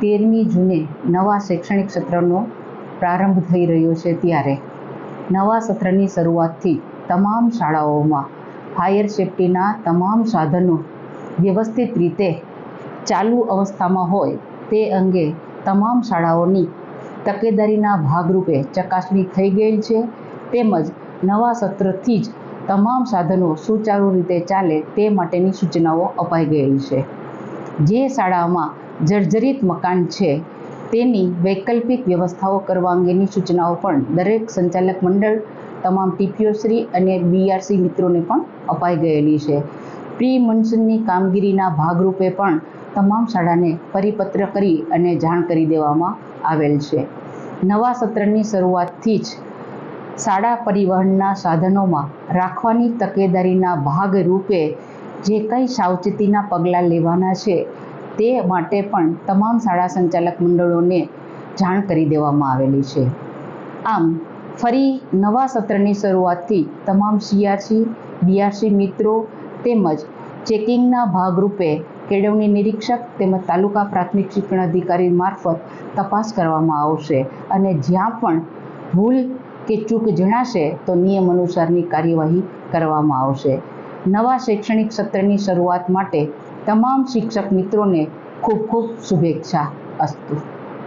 13મી જૂને નવા શૈક્ષણિક સત્રનો પ્રારંભ થઈ રહ્યો છે, ત્યારે નવા સત્રની શરૂઆતથી તમામ શાળાઓમાં ફાયર સેફ્ટીના તમામ સાધનો વ્યવસ્થિત રીતે ચાલુ અવસ્થામાં હોય તે અંગે તમામ શાળાઓની તકેદારીના ભાગરૂપે ચકાસણી થઈ ગયેલ છે, તેમજ નવા સત્રથી જ તમામ સાધનો સુચારુ રીતે ચાલે તે માટેની સૂચનાઓ અપાઈ ગયેલ છે. જે શાળામાં જર્જરિત મકાન છે તેની વૈકલ્પિક વ્યવસ્થાઓ કરવા અંગેની સૂચનાઓ પણ દરેક સંચાલક મંડળ, તમામ ટીપીઓશ્રી અને બીઆરસી મિત્રોને પણ અપાઈ ગયેલી છે. પ્રી મોન્સૂનની કામગીરીના ભાગરૂપે પણ તમામ શાળાને પરિપત્ર કરી અને જાણ કરી દેવામાં આવેલ છે. નવા સત્રની શરૂઆતથી જ શાળા પરિવહનના સાધનોમાં રાખવાની તકેદારીના ભાગરૂપે જે કંઈ સાવચેતીના પગલાં લેવાના છે તે માટે પણ તમામ શાળા સંચાલક મંડળોને જાણ કરી દેવામાં આવેલી છે. આમ ફરી નવા સત્રની શરૂઆતથી તમામ સીઆરસી, બીઆરસી મિત્રો તેમજ ચેકિંગના ભાગરૂપે કેળવણી નિરીક્ષક તેમજ તાલુકા પ્રાથમિક શિક્ષણ અધિકારી મારફત તપાસ કરવામાં આવશે અને જ્યાં પણ ભૂલ કે ચૂક જણાશે તો નિયમ અનુસારની કાર્યવાહી કરવામાં આવશે. નવા શૈક્ષણિક સત્રની શરૂઆત માટે તમામ શિક્ષક મિત્રોને ખૂબ ખૂબ શુભેચ્છા. અસ્તુ.